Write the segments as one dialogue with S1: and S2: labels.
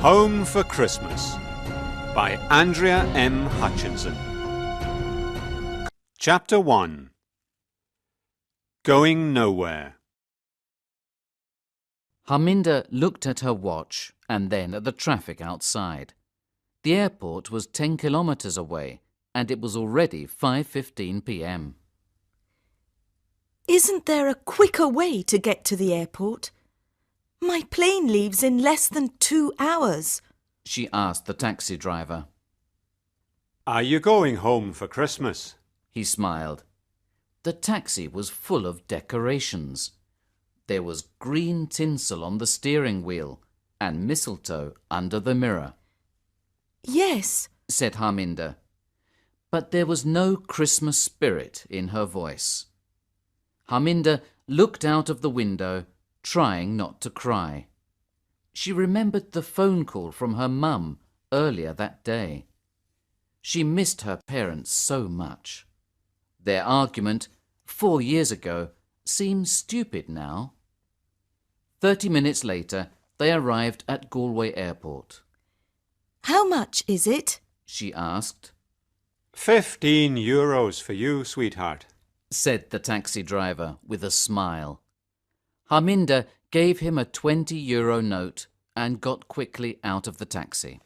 S1: Home for Christmas by Andrea M. Hutchinson. Chapter 1. Going Nowhere.
S2: Harminder looked at her watch and then at the traffic outside. The airport was 10 kilometres away and it was already 5:15 p.m.
S3: Isn't there a quicker way to get to the airport? My plane leaves in less than 2 hours,
S2: she asked the taxi driver.
S1: Are you going home for Christmas?
S2: He smiled. The taxi was full of decorations. There was green tinsel on the steering wheel and mistletoe under the mirror.
S3: Yes,
S2: said Harminder. But there was no Christmas spirit in her voice. Harminder looked out of the window, trying not to cry. She remembered the phone call from her mum earlier that day. She missed her parents so much. Their argument 4 years ago seemed stupid now. 30 minutes later, they arrived at Galway Airport.
S3: How much is it?
S2: She asked.
S1: €15 for you, sweetheart,
S2: said the taxi driver with a smile. Harminder gave him a €20 note and got quickly out of the taxi.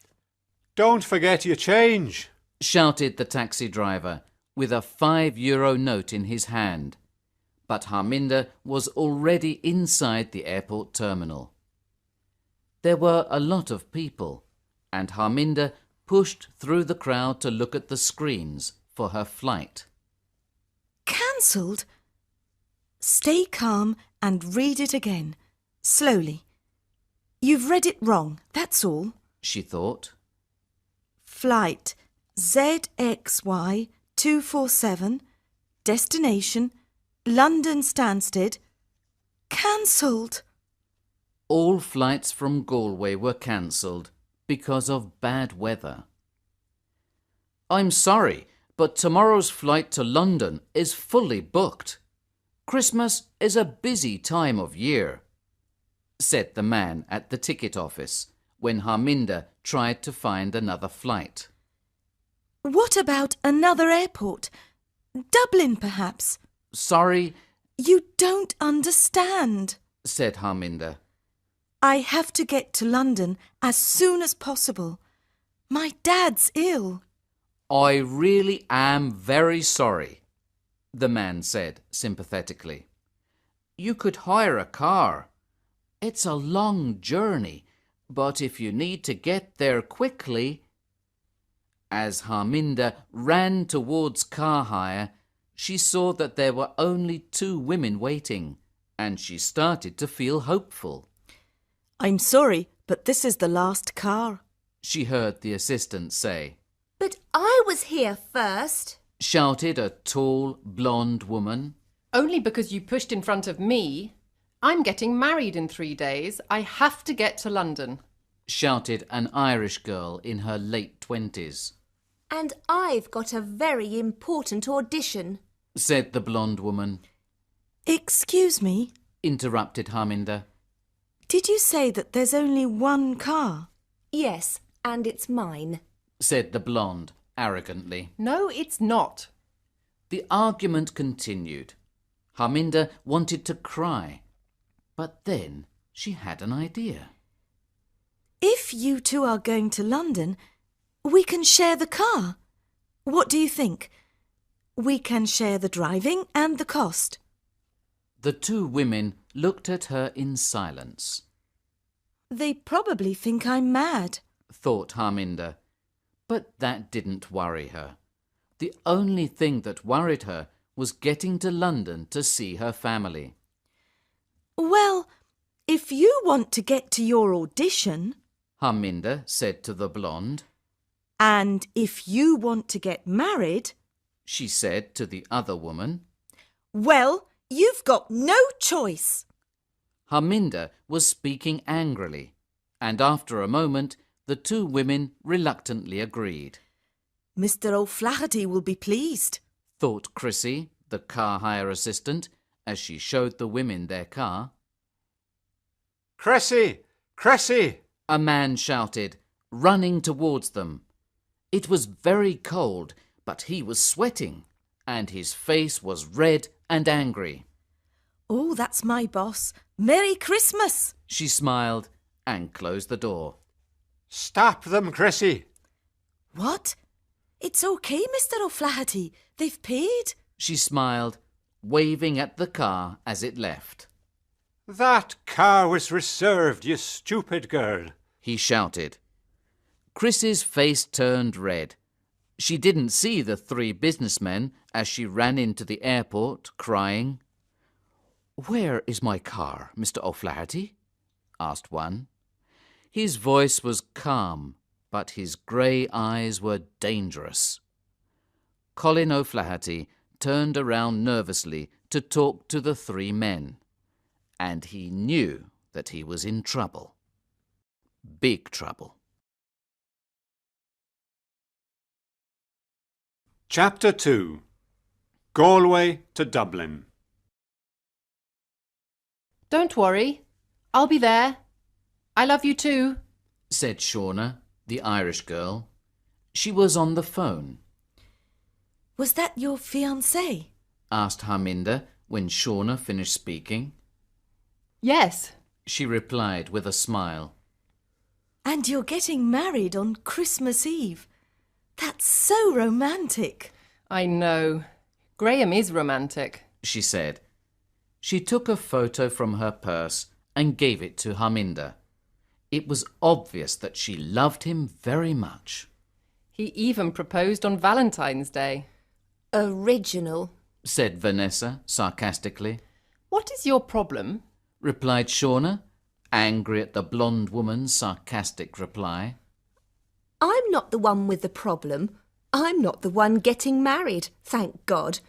S1: Don't forget your change,
S2: shouted the taxi driver with a €5 note in his hand. But Harminder was already inside the airport terminal. There were a lot of people, and Harminder pushed through the crowd to look at the screens for her flight.
S3: Cancelled? Stay calm and read it again, slowly. You've read it wrong, that's all,
S2: she thought.
S3: Flight ZXY 247, destination London Stansted, cancelled.
S2: All flights from Galway were cancelled because of bad weather. I'm sorry, but tomorrow's flight to London is fully booked. Christmas is a busy time of year, said the man at the ticket office when Harminder tried to find another flight.
S3: What about another airport? Dublin, perhaps?
S2: Sorry.
S3: You don't understand,
S2: said Harminder.
S3: I have to get to London as soon as possible. My dad's ill.
S2: I really am very sorry, the man said sympathetically. You could hire a car. It's a long journey, but if you need to get there quickly... As Harminder ran towards car hire, she saw that there were only 2 women waiting, and she started to feel hopeful.
S3: I'm sorry, but this is the last car,
S2: she heard the assistant say.
S4: But I was here first,
S2: shouted a tall, blonde woman.
S5: Only because you pushed in front of me. I'm getting married in 3 days. I have to get to London,
S2: shouted an Irish girl in her late 20s.
S4: And I've got a very important audition,
S2: said the blonde woman.
S3: Excuse me,
S2: interrupted Harminder.
S3: Did you say that there's only one car?
S4: Yes, and it's mine,
S2: said the blonde arrogantly.
S5: No, it's not.
S2: The argument continued. Harminder wanted to cry, but then she had an idea.
S3: If you two are going to London, we can share the car. What do you think? We can share the driving and the cost.
S2: The 2 women looked at her in silence.
S3: They probably think I'm mad,
S2: thought Harminder. But that didn't worry her. The only thing that worried her was getting to London to see her family.
S3: Well, if you want to get to your audition,
S2: Harminder said to the blonde.
S3: And if you want to get married,
S2: she said to the other woman.
S3: Well, you've got no choice.
S2: Harminder was speaking angrily, and after a moment the 2 women reluctantly agreed.
S3: Mr. O'Flaherty will be pleased,
S2: thought Chrissy, the car hire assistant, as she showed the women their car.
S1: Cressy! Cressy!
S2: a man shouted, running towards them. It was very cold, but he was sweating, and his face was red and angry.
S3: Oh, that's my boss. Merry Christmas!
S2: She smiled and closed the door.
S1: Stop them, Chrissy!
S3: What? It's okay, Mr. O'Flaherty. They've paid.
S2: She smiled, waving at the car as it left.
S1: That car was reserved, you stupid girl.
S2: He shouted. Chris's face turned red. She didn't see the three businessmen as she ran into the airport, crying. "Where is my car, Mr. O'Flaherty?" asked one. His voice was calm, but his grey eyes were dangerous. Colin O'Flaherty turned around nervously to talk to the three men, and he knew that he was in trouble. Big trouble.
S1: Chapter 2. Galway to Dublin.
S5: Don't worry. I'll be there. I love you too,
S2: said Shauna, the Irish girl. She was on the phone.
S3: Was that your fiancé?
S2: Asked Harminder when Shauna finished speaking.
S5: Yes,
S2: she replied with a smile.
S3: And you're getting married on Christmas Eve. That's so romantic.
S5: I know. Graham is romantic,
S2: she said. She took a photo from her purse and gave it to Harminder. It was obvious that she loved him very much.
S5: He even proposed on Valentine's Day.
S4: Original,
S2: said Vanessa sarcastically.
S5: What is your problem?
S2: Replied Shauna, angry at the blonde woman's sarcastic reply.
S4: I'm not the one with the problem. I'm not the one getting married, thank God.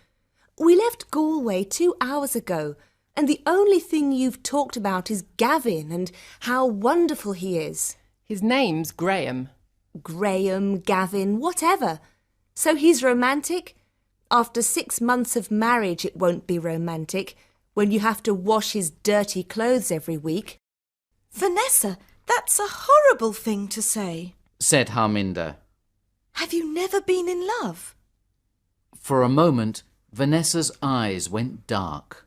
S4: We left Galway 2 hours ago, and the only thing you've talked about is Gavin and how wonderful he is.
S5: His name's Graham.
S4: Graham, Gavin, whatever. So he's romantic? After 6 months of marriage it won't be romantic, when you have to wash his dirty clothes every week.
S3: Vanessa, that's a horrible thing to say,
S2: said Harminder.
S3: Have you never been in love?
S2: For a moment, Vanessa's eyes went dark.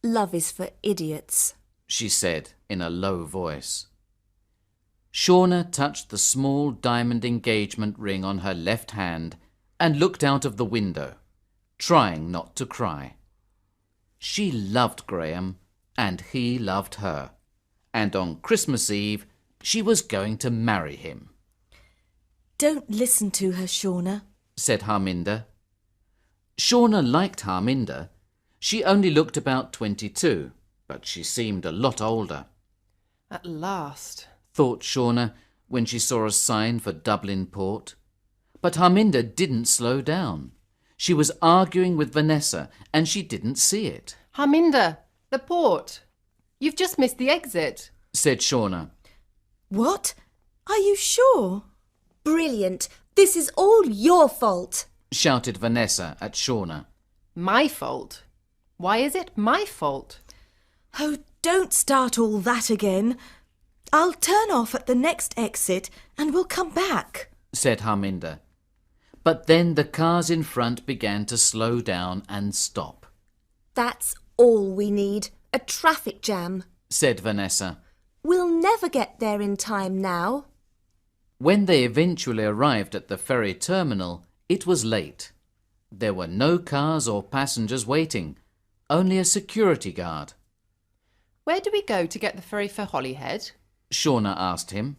S4: Love is for idiots,
S2: she said in a low voice. Shauna touched the small diamond engagement ring on her left hand and looked out of the window, trying not to cry. She loved Graham and he loved her, and on Christmas Eve she was going to marry him.
S3: Don't listen to her, Shauna,
S2: said Harminder. Shauna liked Harminder. She only looked about 22, but she seemed a lot older.
S5: At last,
S2: thought Shauna when she saw a sign for Dublin Port. But Harminder didn't slow down. She was arguing with Vanessa and she didn't see it.
S5: Harminder, the port. You've just missed the exit,
S2: said Shauna.
S3: What? Are you sure?
S4: Brilliant. This is all your fault,
S2: shouted Vanessa at Shauna.
S5: My fault? Why is it my fault?
S3: Oh, don't start all that again. I'll turn off at the next exit and we'll come back,
S2: said Harminder. But then the cars in front began to slow down and stop.
S4: That's all we need, a traffic jam,
S2: said Vanessa.
S4: We'll never get there in time now.
S2: When they eventually arrived at the ferry terminal, it was late. There were no cars or passengers waiting, only a security guard.
S5: Where do we go to get the ferry for Holyhead?
S2: Shauna asked him.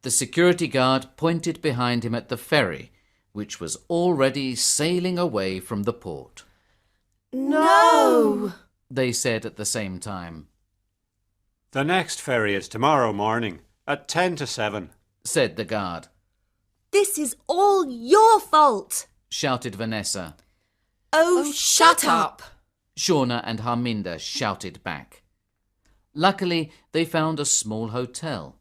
S2: The security guard pointed behind him at the ferry, which was already sailing away from the port.
S4: No!
S2: They said at the same time.
S1: The next ferry is tomorrow morning at 10 to 7,
S2: said the guard.
S4: This is all your fault,
S2: shouted Vanessa.
S3: Oh, shut up!
S2: Shauna and Harminder shouted back. Luckily, they found a small hotel.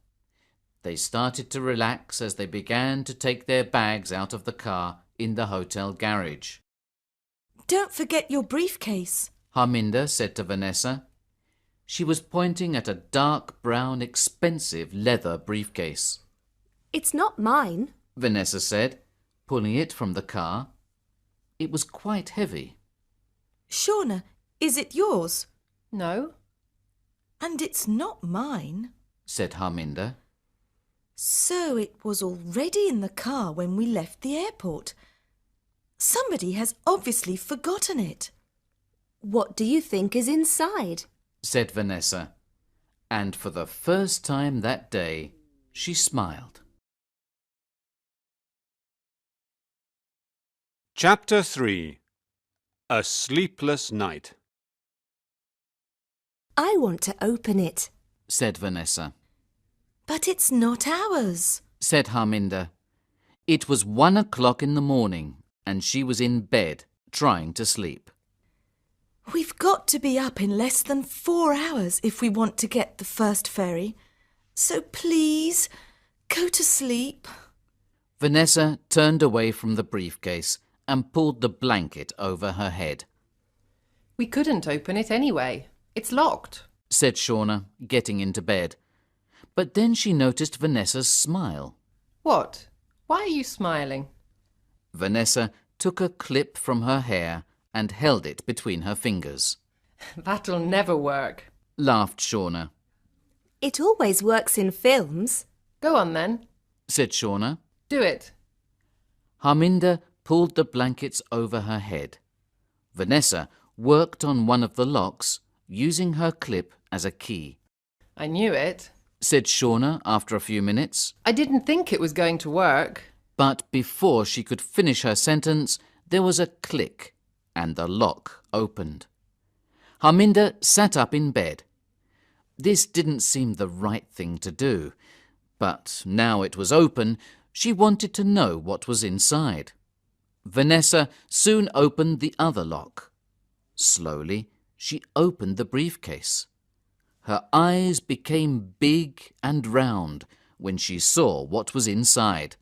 S2: They started to relax as they began to take their bags out of the car in the hotel garage.
S3: Don't forget your briefcase,
S2: Harminder said to Vanessa. She was pointing at a dark brown, expensive leather briefcase.
S4: It's not mine.
S2: Vanessa said, pulling it from the car. It was quite heavy.
S3: Shauna, is it yours?
S5: No.
S3: And it's not mine.
S2: Said Harminder.
S3: So it was already in the car when we left the airport. Somebody has obviously forgotten it.
S4: What do you think is inside?
S2: Said Vanessa. And for the first time that day, she smiled.
S1: Chapter 3. A Sleepless Night.
S4: I want to open it.
S2: Said Vanessa.
S3: But it's not ours.
S2: Said Harminder. It was 1 o'clock in the morning, and she was in bed, trying to sleep.
S3: We've got to be up in less than 4 hours if we want to get the first ferry. So please, go to sleep.
S2: Vanessa turned away from the briefcase and pulled the blanket over her head.
S5: We couldn't open it anyway. It's locked.
S2: Said Shauna, getting into bed. But then she noticed Vanessa's smile.
S5: What? Why are you smiling?
S2: Vanessa took a clip from her hair and held it between her fingers.
S5: That'll never work.
S2: Laughed Shauna.
S4: It always works in films.
S5: Go on then.
S2: Said Shauna.
S5: Do it.
S2: Harminder pulled the blankets over her head. Vanessa worked on one of the locks, using her clip as a key.
S5: I knew it.
S2: Said Shauna after a few minutes.
S5: I didn't think it was going to work.
S2: But before she could finish her sentence, there was a click, and the lock opened. Harminder sat up in bed. This didn't seem the right thing to do, but now it was open, she wanted to know what was inside. Vanessa soon opened the other lock. Slowly, she opened the briefcase. Her eyes became big and round when she saw what was inside.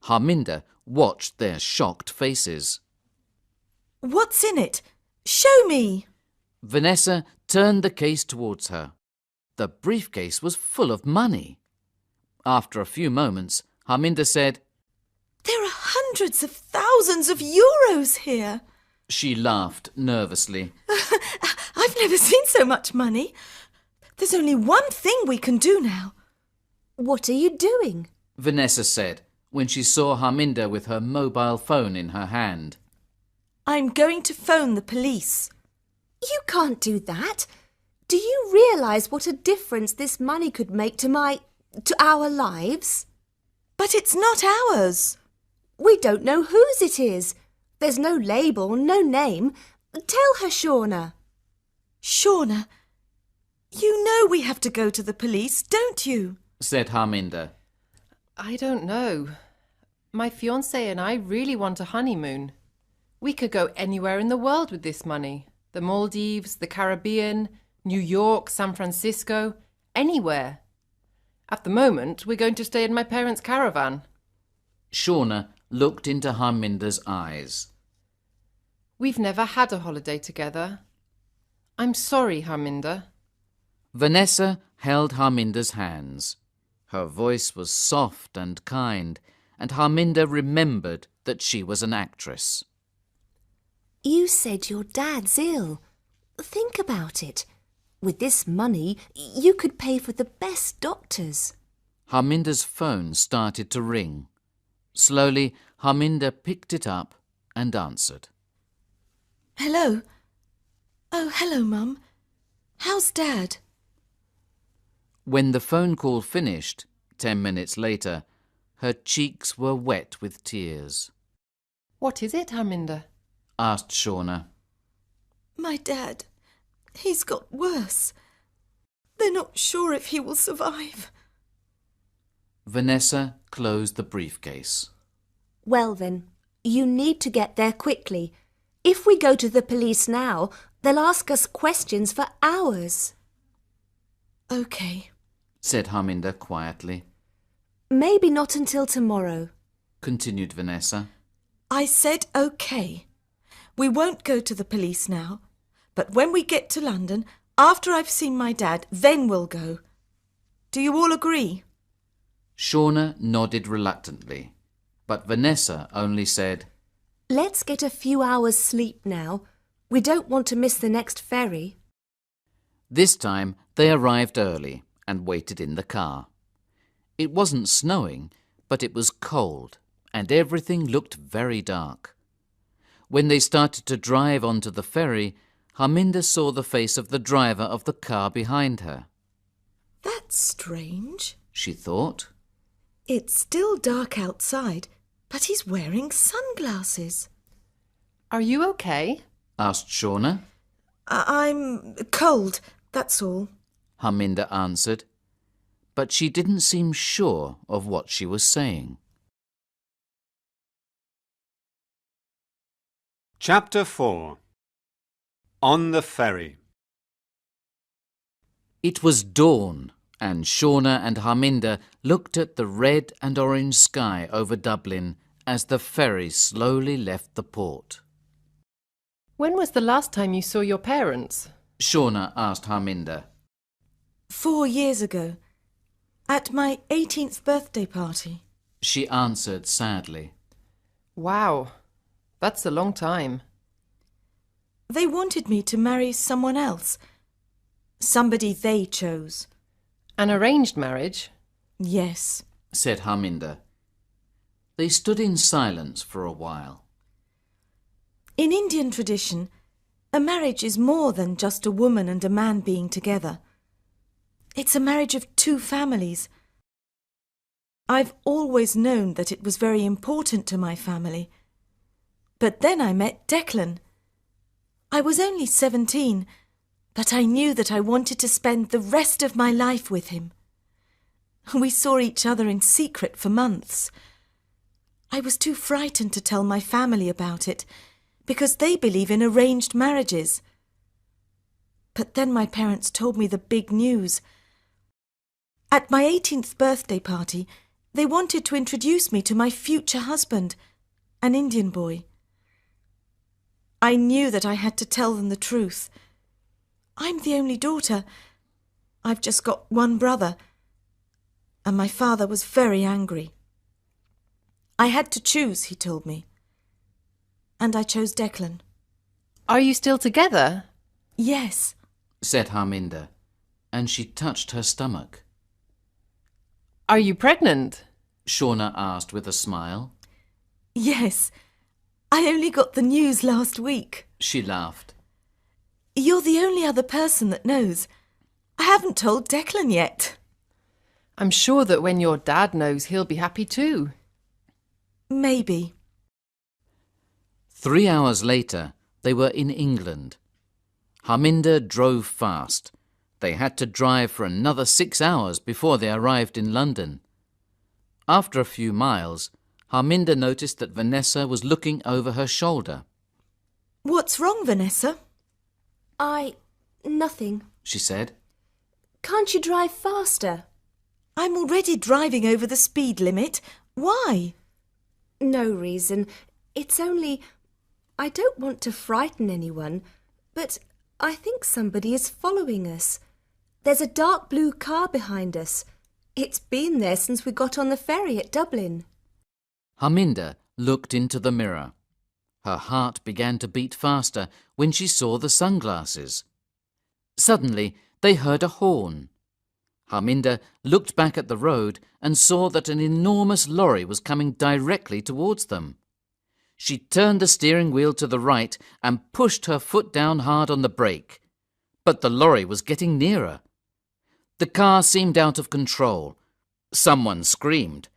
S2: Harminder watched their shocked faces.
S3: What's in it? Show me.
S2: Vanessa turned the case towards her. The briefcase was full of money. After a few moments, Harminder said,
S3: There are hundreds of thousands of euros here.
S2: She laughed nervously.
S3: I've never seen so much money. There's only one thing we can do now.
S4: What are you doing?
S2: Vanessa said when she saw Harminder with her mobile phone in her hand.
S3: I'm going to phone the police.
S4: You can't do that. Do you realise what a difference this money could make to our lives?
S3: But it's not ours.
S4: We don't know whose it is. There's no label, no name. Tell her, Shauna.
S3: Shauna, you know we have to go to the police, don't you?
S2: Said Harminder.
S5: I don't know. My fiancé and I really want a honeymoon. We could go anywhere in the world with this money. The Maldives, the Caribbean, New York, San Francisco, anywhere. At the moment, we're going to stay in my parents' caravan.
S2: Shauna looked into Harminder's eyes.
S5: We've never had a holiday together. I'm sorry, Harminder.
S2: Vanessa held Harminder's hands. Her voice was soft and kind, and Harminder remembered that she was an actress.
S4: You said your dad's ill. Think about it. With this money, you could pay for the best doctors.
S2: Harminder's phone started to ring. Slowly, Harminder picked it up and answered.
S3: Hello? Oh, hello, Mum. How's Dad?
S2: When the phone call finished, 10 minutes later, her cheeks were wet with tears.
S5: What is it, Harminder?
S2: Asked Shauna.
S3: My dad, he's got worse. They're not sure if he will survive.
S2: Vanessa closed the briefcase.
S4: Well then, you need to get there quickly. If we go to the police now, they'll ask us questions for hours.
S3: OK.
S2: Said Harminder quietly.
S4: Maybe not until tomorrow.
S2: Continued Vanessa.
S3: I said OK. We won't go to the police now, but when we get to London, After I've seen my dad, then we'll go. Do you all agree?
S2: Shauna nodded reluctantly, but Vanessa only said,
S4: Let's get a few hours' sleep now. We don't want to miss the next ferry.
S2: This time they arrived early and waited in the car. It wasn't snowing, but it was cold, and everything looked very dark. When they started to drive onto the ferry, Harminder saw the face of the driver of the car behind her.
S3: That's strange,
S2: She thought.
S3: It's still dark outside, but he's wearing sunglasses.
S5: Are you okay?
S2: Asked Shauna.
S3: I'm cold, that's all.
S2: Harminder answered, but she didn't seem sure of what she was saying.
S1: Chapter 4. On the Ferry.
S2: It was dawn, and Shauna and Harminder looked at the red and orange sky over Dublin as the ferry slowly left the port.
S5: When was the last time you saw your parents?
S2: Shauna asked Harminder.
S3: 4 years ago, at my 18th birthday party.
S2: She answered sadly.
S5: Wow, that's a long time.
S3: They wanted me to marry someone else. Somebody they chose.
S5: An arranged marriage?
S3: Yes.
S2: Said Harminder. They stood in silence for a while.
S3: In Indian tradition, a marriage is more than just a woman and a man being together. It's a marriage of 2 families. I've always known that it was very important to my family. But then I met Declan. I was only 17, but I knew that I wanted to spend the rest of my life with him. We saw each other in secret for months. I was too frightened to tell my family about it, because they believe in arranged marriages. But then my parents told me the big news. At my 18th birthday party, they wanted to introduce me to my future husband, an Indian boy. I knew that I had to tell them the truth. I'm the only daughter. I've just got one brother. And my father was very angry. I had to choose, he told me. And I chose Declan.
S5: Are you still together?
S3: Yes.
S2: Said Harminder, and she touched her stomach.
S5: Are you pregnant?
S2: Shauna asked with a smile.
S3: Yes. I only got the news last week.
S2: She laughed.
S3: You're the only other person that knows. I haven't told Declan yet.
S5: I'm sure that when your dad knows, he'll be happy too.
S3: Maybe.
S2: 3 hours later, they were in England. Harminder drove fast. They had to drive for another 6 hours before they arrived in London. After a few miles, Harminder noticed that Vanessa was looking over her shoulder.
S3: What's wrong, Vanessa?
S4: Nothing.
S2: She said.
S4: Can't you drive faster?
S3: I'm already driving over the speed limit. Why?
S4: No reason. It's only... I don't want to frighten anyone, but I think somebody is following us. There's a dark blue car behind us. It's been there since we got on the ferry at Dublin.
S2: Harminder looked into the mirror. Her heart began to beat faster when she saw the sunglasses. Suddenly, they heard a horn. Harminder looked back at the road and saw that an enormous lorry was coming directly towards them. She turned the steering wheel to the right and pushed her foot down hard on the brake. But the lorry was getting nearer. The car seemed out of control. Someone screamed.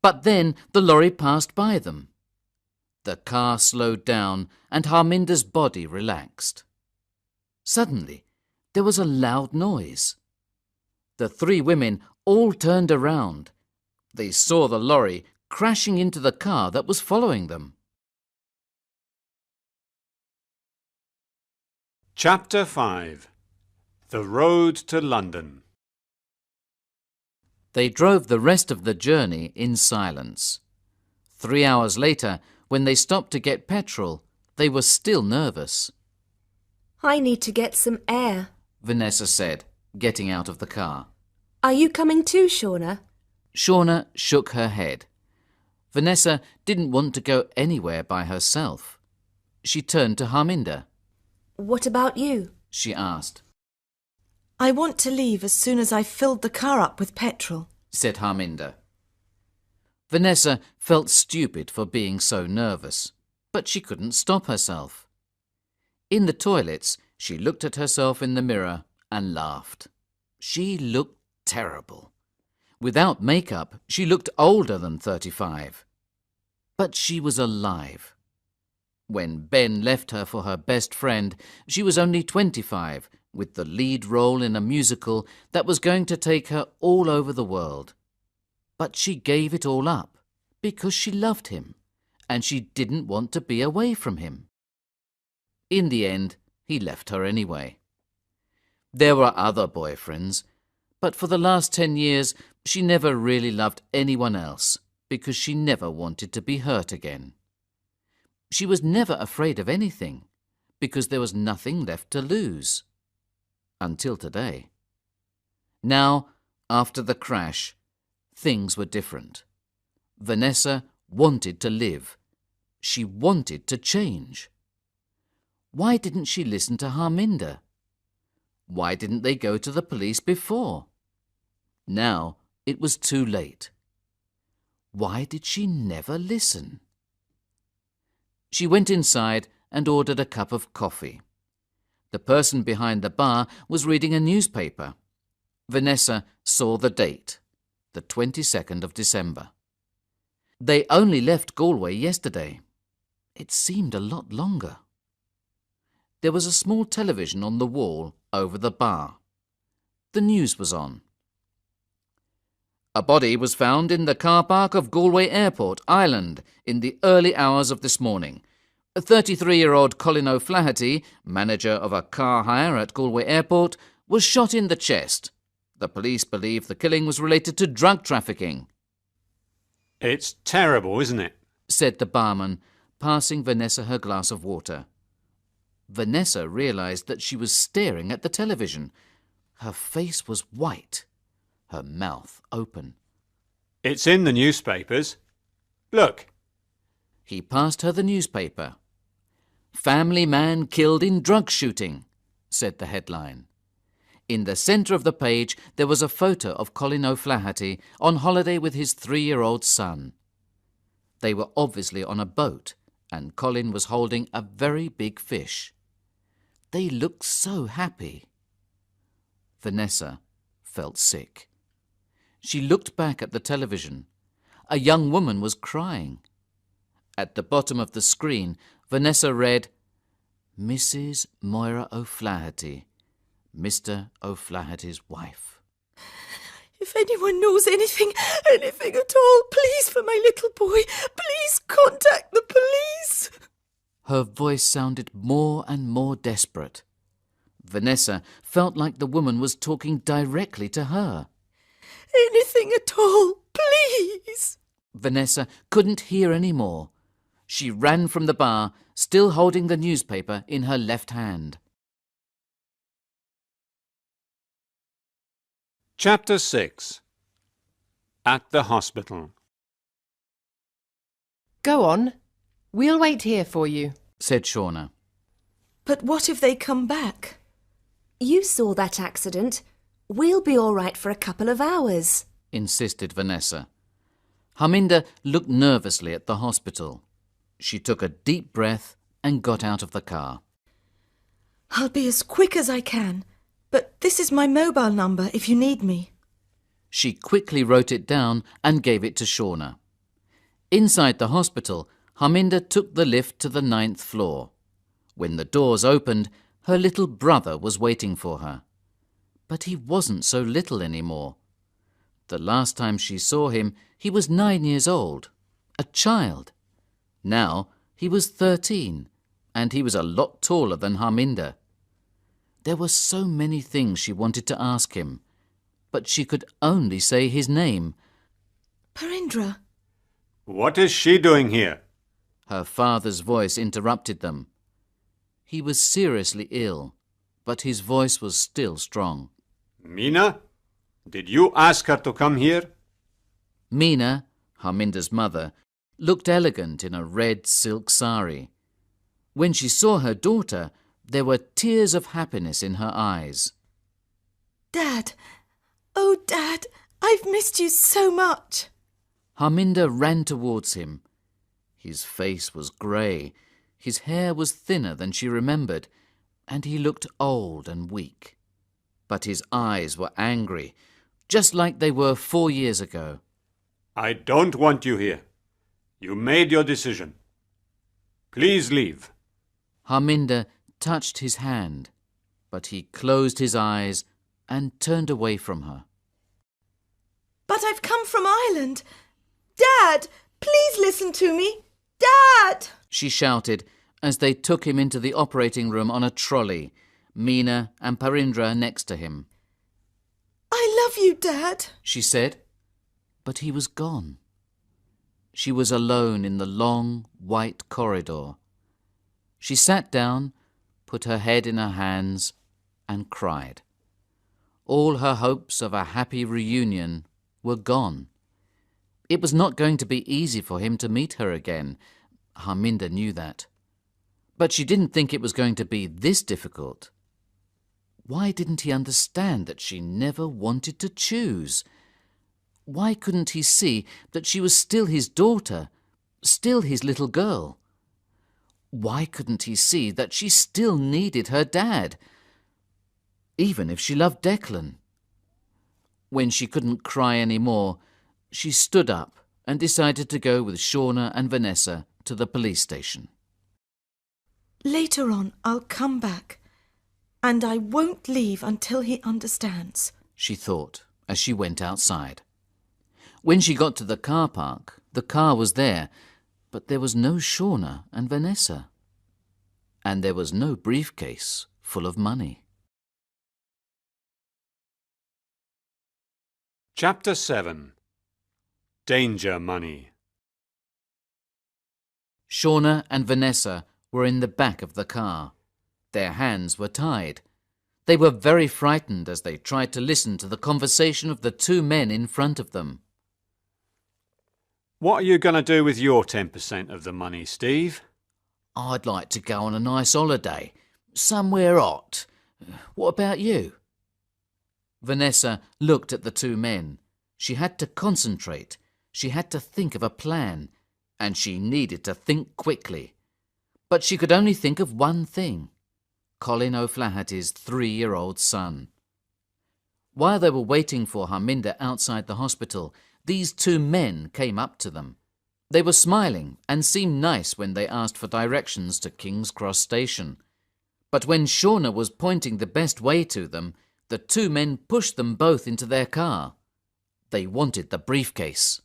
S2: But then the lorry passed by them. The car slowed down and Harminder's body relaxed. Suddenly, there was a loud noise. The 3 women all turned around. They saw the lorry crashing into the car that was following them.
S1: Chapter 5. The Road to London.
S2: They drove the rest of the journey in silence. 3 hours later, when they stopped to get petrol, they were still nervous.
S4: I need to get some air,
S2: Vanessa said, getting out of the car.
S4: Are you coming too, Shauna?
S2: Shauna shook her head. Vanessa didn't want to go anywhere by herself. She turned to Harminder.
S4: What about you?
S2: She asked.
S3: I want to leave as soon as I've filled the car up with petrol,
S2: said Harminder. Vanessa felt stupid for being so nervous, but she couldn't stop herself. In the toilets, she looked at herself in the mirror and laughed. She looked terrible. Without makeup, she looked older than 35. But she was alive. When Ben left her for her best friend, she was only 25, with the lead role in a musical that was going to take her all over the world. But she gave it all up because she loved him, and she didn't want to be away from him. In the end, he left her anyway. There were other boyfriends, but for the last 10 years, she never really loved anyone else because she never wanted to be hurt again. She was never afraid of anything because there was nothing left to lose. Until today. Now, after the crash, things were different. Vanessa wanted to live. She wanted to change. Why didn't she listen to Harminder? Why didn't they go to the police before? Now it was too late. Why did she never listen? She went inside and ordered a cup of coffee. The person behind the bar was reading a newspaper. Vanessa saw the date, the 22nd of December. They only left Galway yesterday. It seemed a lot longer. There was a small television on the wall over the bar. The news was on. A body was found in the car park of Galway Airport, Ireland, in the early hours of this morning. A 33-year-old Colin O'Flaherty, manager of a car hire at Galway Airport, was shot in the chest. The police believe the killing was related to drug trafficking.
S1: It's terrible, isn't it?
S2: Said the barman, passing Vanessa her glass of water. Vanessa realised that she was staring at the television. Her face was white, her mouth open.
S1: It's in the newspapers. Look.
S2: He passed her the newspaper. "Family man killed in drug shooting," said the headline. In the centre of the page there was a photo of Colin O'Flaherty on holiday with his 3-year-old son. They were obviously on a boat, and Colin was holding a very big fish. They looked so happy. Vanessa felt sick. She looked back at the television. A young woman was crying. At the bottom of the screen, Vanessa read, "Mrs. Moira O'Flaherty, Mr. O'Flaherty's wife."
S3: If anyone knows anything at all, please, for my little boy, please contact the police.
S2: Her voice sounded more and more desperate. Vanessa felt like the woman was talking directly to her.
S3: Anything at all, please.
S2: Vanessa couldn't hear any more. She ran from the bar, still holding the newspaper in her left hand.
S1: Chapter 6. At the hospital.
S5: Go on. We'll wait here for you,
S2: said Shauna.
S3: But what if they come back?
S4: You saw that accident. We'll be all right for a couple of hours,
S2: insisted Vanessa. Harminder looked nervously at the hospital. She took a deep breath and got out of the car.
S3: I'll be as quick as I can, but this is my mobile number if you need me.
S2: She quickly wrote it down and gave it to Shauna. Inside the hospital, Harminder took the lift to the 9th floor. When the doors opened, her little brother was waiting for her. But he wasn't so little anymore. The last time she saw him, he was 9 years old, a child. Now he was 13, and he was a lot taller than Harminder. There were so many things she wanted to ask him, but she could only say his name.
S3: Parindra.
S1: What is she doing here?
S2: Her father's voice interrupted them. He was seriously ill. but his voice was still strong.
S1: Mina, did you ask her to come here?
S2: Mina, Harminder's mother, looked elegant in a red silk sari. When she saw her daughter, there were tears of happiness in her eyes.
S3: Dad! Oh, Dad! I've missed you so much!
S2: Harminder ran towards him. His face was grey, his hair was thinner than she remembered, and he looked old and weak. But his eyes were angry, just like they were 4 years ago.
S1: I don't want you here. You made your decision. Please leave.
S2: Harminder touched his hand, but he closed his eyes and turned away from her.
S3: But I've come from Ireland. Dad, please listen to me. Dad!
S2: She shouted as they took him into the operating room on a trolley, Mina and Parindra next to him.
S3: I love you, Dad,
S2: she said, but he was gone. She was alone in the long, white corridor. She sat down, put her head in her hands, and cried. All her hopes of a happy reunion were gone. It was not going to be easy for him to meet her again. Harminder knew that. But she didn't think it was going to be this difficult. Why didn't he understand that she never wanted to choose? Why couldn't he see that she was still his daughter, still his little girl? Why couldn't he see that she still needed her dad, even if she loved Declan? When she couldn't cry any more, she stood up and decided to go with Shauna and Vanessa to the police station.
S3: Later on, I'll come back, and I won't leave until he understands,
S2: she thought as she went outside. When she got to the car park, the car was there, but there was no Shauna and Vanessa. And there was no briefcase full of money.
S1: Chapter 7. Danger Money.
S2: Shauna and Vanessa were in the back of the car. Their hands were tied. They were very frightened as they tried to listen to the conversation of the 2 men in front of them.
S1: What are you going to do with your 10% of the money, Steve?
S2: I'd like to go on a nice holiday, somewhere hot. What about you? Vanessa looked at the 2 men. She had to concentrate. She had to think of a plan, and she needed to think quickly. But she could only think of one thing: Colin O'Flaherty's 3-year-old son. While they were waiting for Harminder outside the hospital, these 2 men came up to them. They were smiling and seemed nice when they asked for directions to King's Cross Station. But when Shauna was pointing the best way to them, the 2 men pushed them both into their car. They wanted the briefcase.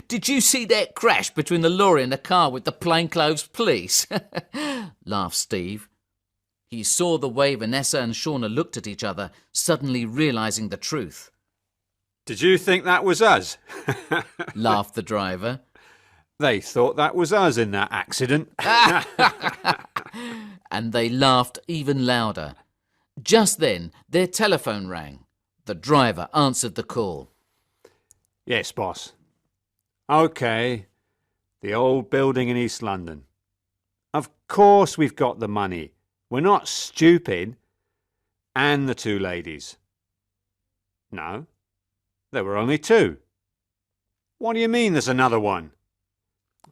S2: Did you see that crash between the lorry and the car with the plainclothes police? Laughed Steve. He saw the way Vanessa and Shauna looked at each other, suddenly realising the truth.
S1: Did you think that was us?
S2: Laughed the driver.
S1: They thought that was us in that accident.
S2: And they laughed even louder. Just then, their telephone rang. The driver answered the call.
S1: Yes, boss. OK. The old building in East London. Of course we've got the money. We're not stupid. And the 2 ladies. No, there were only 2. What do you mean there's another one?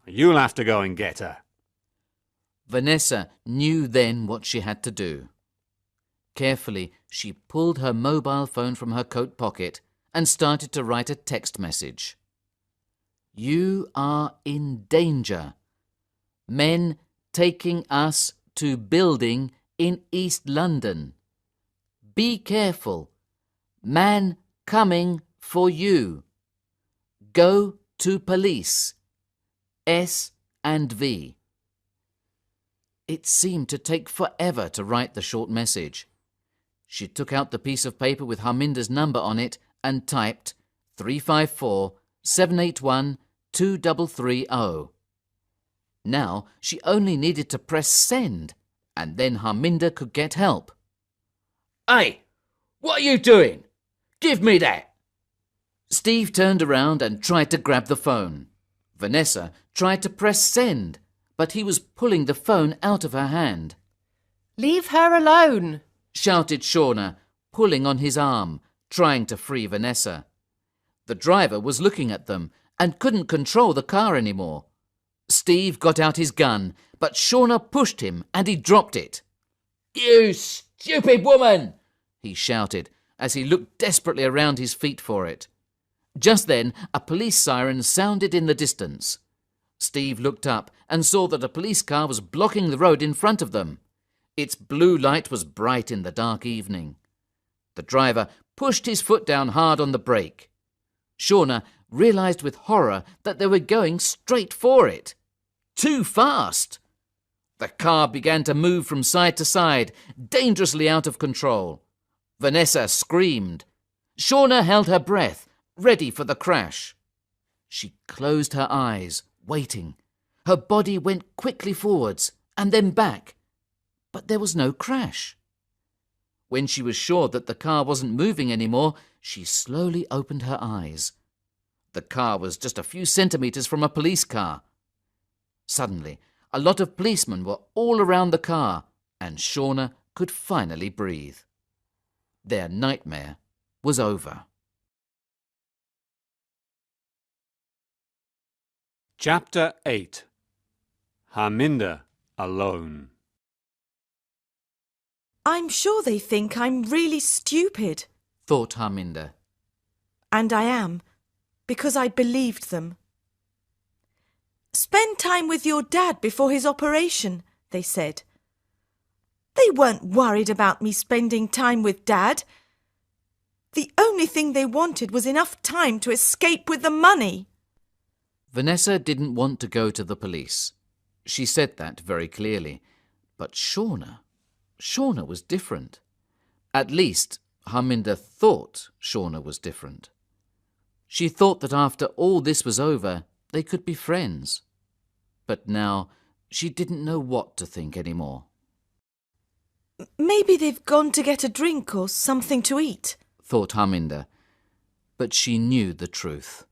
S1: You'll have to go and get her.
S2: Vanessa knew then what she had to do. Carefully, she pulled her mobile phone from her coat pocket and started to write a text message. You are in danger. Men taking us to building in East London. Be careful. Man coming for you. Go to police. S and V. It seemed to take forever to write the short message. She took out the piece of paper with Harminder's number on it and typed 354-781-2330. Now she only needed to press send, and then Harminder could get help. "Hey, what are you doing? Give me that!" Steve turned around and tried to grab the phone. Vanessa tried to press send, but he was pulling the phone out of her hand.
S5: "Leave her alone!"
S2: shouted Shauna, pulling on his arm, trying to free Vanessa. The driver was looking at them and couldn't control the car anymore. Steve got out his gun, but Shauna pushed him and he dropped it. "You stupid woman!" he shouted as he looked desperately around his feet for it. Just then, a police siren sounded in the distance. Steve looked up and saw that a police car was blocking the road in front of them. Its blue light was bright in the dark evening. The driver pushed his foot down hard on the brake. Shauna realised with horror that they were going straight for it. Too fast! The car began to move from side to side, dangerously out of control. Vanessa screamed. Shauna held her breath, ready for the crash. She closed her eyes, waiting. Her body went quickly forwards and then back, but there was no crash. When she was sure that the car wasn't moving anymore, she slowly opened her eyes. The car was just a few centimetres from a police car. Suddenly, a lot of policemen were all around the car, and Shauna could finally breathe. Their nightmare was over.
S1: Chapter 8. Harminder alone.
S3: I'm sure they think I'm really stupid.
S2: Thought Harminder.
S3: And I am, because I believed them. Spend time with your dad before his operation, they said. They weren't worried about me spending time with Dad. The only thing they wanted was enough time to escape with the money.
S2: Vanessa didn't want to go to the police. She said that very clearly. But Shauna was different. At least, Harminder thought Shauna was different. She thought that after all this was over, they could be friends. But now she didn't know what to think anymore.
S3: Maybe they've gone to get a drink or something to eat,
S2: thought Harminder. But she knew the truth.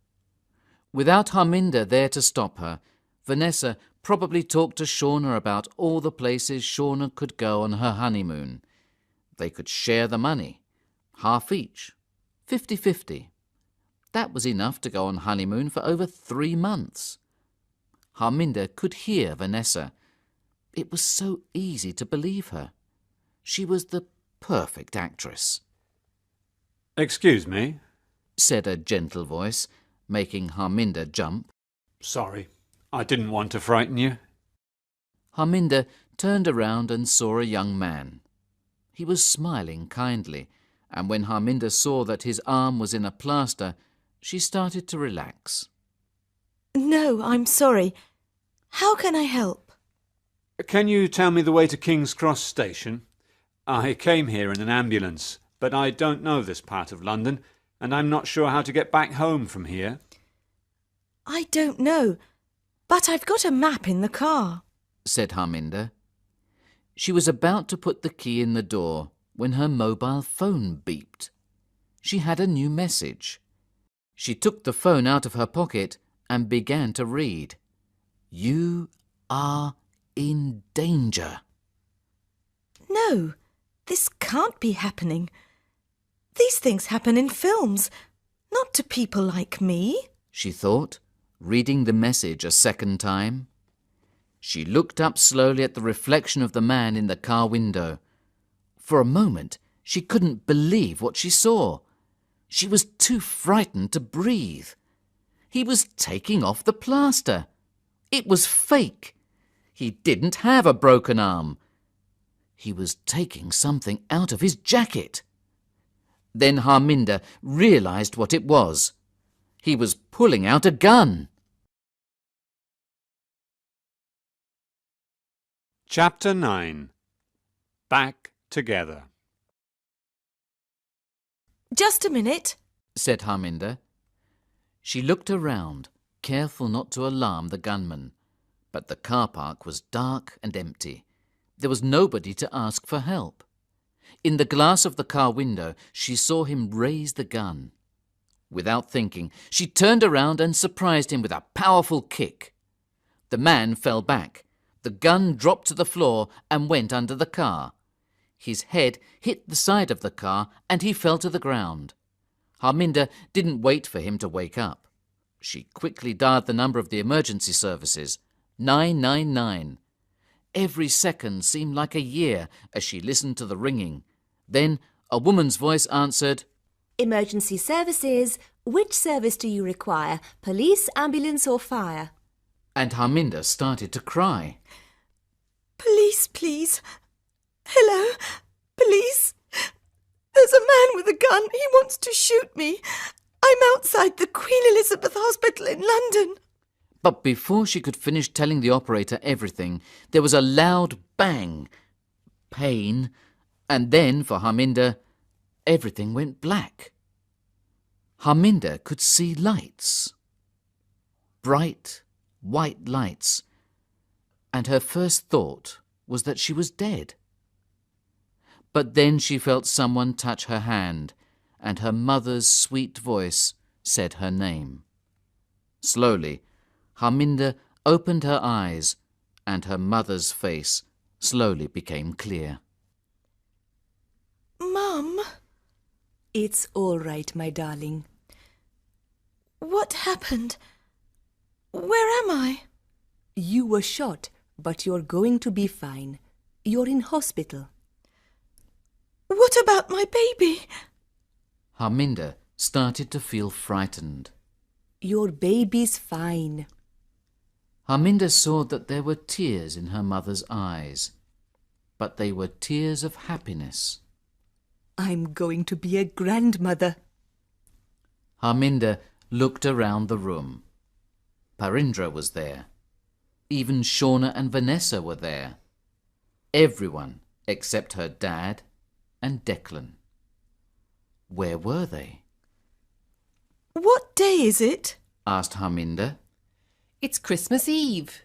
S2: Without Harminder there to stop her, Vanessa probably talked to Shauna about all the places Shauna could go on her honeymoon. They could share the money, half each, 50-50. That was enough to go on honeymoon for over 3 months. Harminder could hear Vanessa. It was so easy to believe her. She was the perfect actress.
S1: Excuse me,
S2: said a gentle voice, making Harminder jump.
S1: Sorry, I didn't want to frighten you.
S2: Harminder turned around and saw a young man. He was smiling kindly, and when Harminder saw that his arm was in a plaster, she started to relax.
S3: No, I'm sorry. How can I help?
S1: Can you tell me the way to King's Cross Station? I came here in an ambulance, but I don't know this part of London, and I'm not sure how to get back home from here.
S3: I don't know, but I've got a map in the car,
S2: said Harminder. She was about to put the key in the door when her mobile phone beeped. She had a new message. She took the phone out of her pocket and began to read. "You are in danger."
S3: No, this can't be happening. These things happen in films, not to people like me,
S2: she thought, reading the message a second time. She looked up slowly at the reflection of the man in the car window. For a moment, she couldn't believe what she saw. She was too frightened to breathe. He was taking off the plaster. It was fake. He didn't have a broken arm. He was taking something out of his jacket. Then Harminder realised what it was. He was pulling out a gun.
S1: Chapter 9. Back Together.
S3: Just a minute,
S2: said Harminder. She looked around, careful not to alarm the gunman. But the car park was dark and empty. There was nobody to ask for help. In the glass of the car window, she saw him raise the gun. Without thinking, she turned around and surprised him with a powerful kick. The man fell back. The gun dropped to the floor and went under the car. His head hit the side of the car and he fell to the ground. Harminder didn't wait for him to wake up. She quickly dialed the number of the emergency services, 999. Every second seemed like a year as she listened to the ringing. Then a woman's voice answered,
S4: Emergency services. Which service do you require? Police, ambulance or fire?
S2: And Harminder started to cry.
S3: Police, please. Hello, police. There's a man with a gun. He wants to shoot me. I'm outside the Queen Elizabeth Hospital in London.
S2: But before she could finish telling the operator everything, there was a loud bang. Pain. And then, for Harminder, everything went black. Harminder could see lights. Bright, white lights. And her first thought was that she was dead. But then she felt someone touch her hand, and her mother's sweet voice said her name. Slowly, Harminder opened her eyes, and her mother's face slowly became clear.
S3: Mum,
S4: It's all right, my darling.
S3: what happened? Where am I?
S4: You were shot, but you're going to be fine. You're in hospital.
S3: What about my baby?
S2: Harminder started to feel frightened.
S4: Your baby's fine.
S2: Harminder saw that there were tears in her mother's eyes, but they were tears of happiness.
S4: I'm going to be a grandmother.
S2: Harminder looked around the room. Parindra was there. Even Shauna and Vanessa were there. Everyone except her dad and Declan. Where were they?
S3: What day is it?
S2: Asked Harminder.
S5: It's Christmas Eve.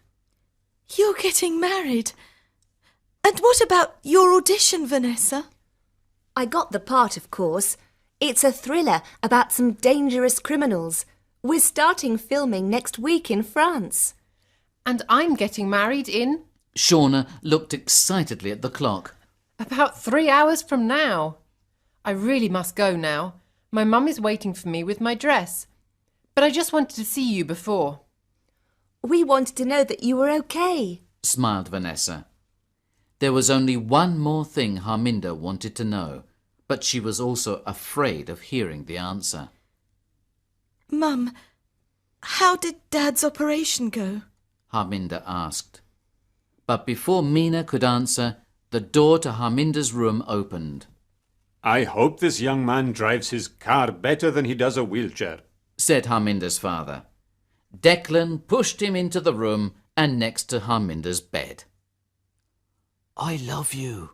S3: You're getting married. And what about your audition, Vanessa?
S4: I got the part, of course. It's a thriller about some dangerous criminals. We're starting filming next week in France.
S5: And I'm getting married in
S2: Shauna looked excitedly at the clock.
S5: about 3 hours from now. I really must go now. My mum is waiting for me with my dress. But I just wanted to see you before.
S4: We wanted to know that you were okay.
S2: Smiled Vanessa. There was only one more thing Harminder wanted to know, but she was also afraid of hearing the answer.
S3: Mum, how did Dad's operation go?
S2: Harminder asked. But before Meena could answer, the door to Harminder's room opened.
S1: I hope this young man drives his car better than he does a wheelchair,
S2: Said Harminder's father. Declan pushed him into the room and next to Harminder's bed. I love you,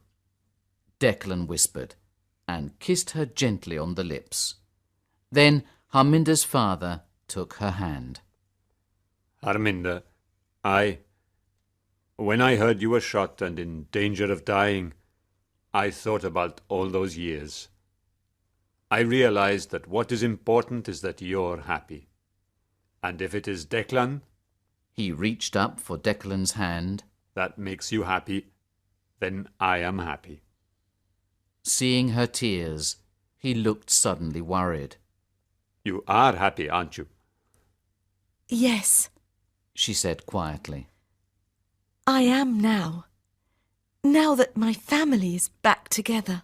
S2: Declan whispered, and kissed her gently on the lips. Then Harminder's father took her hand.
S1: Harminder, when I heard you were shot and in danger of dying, I thought about all those years. I realized that what is important is that you're happy. And if it is Declan,
S2: He reached up for Declan's hand.
S1: that makes you happy, then I am happy.
S2: Seeing her tears, he looked suddenly worried.
S1: You are happy, aren't you?
S3: Yes,
S2: She said quietly.
S3: I am now. Now that my family is back together.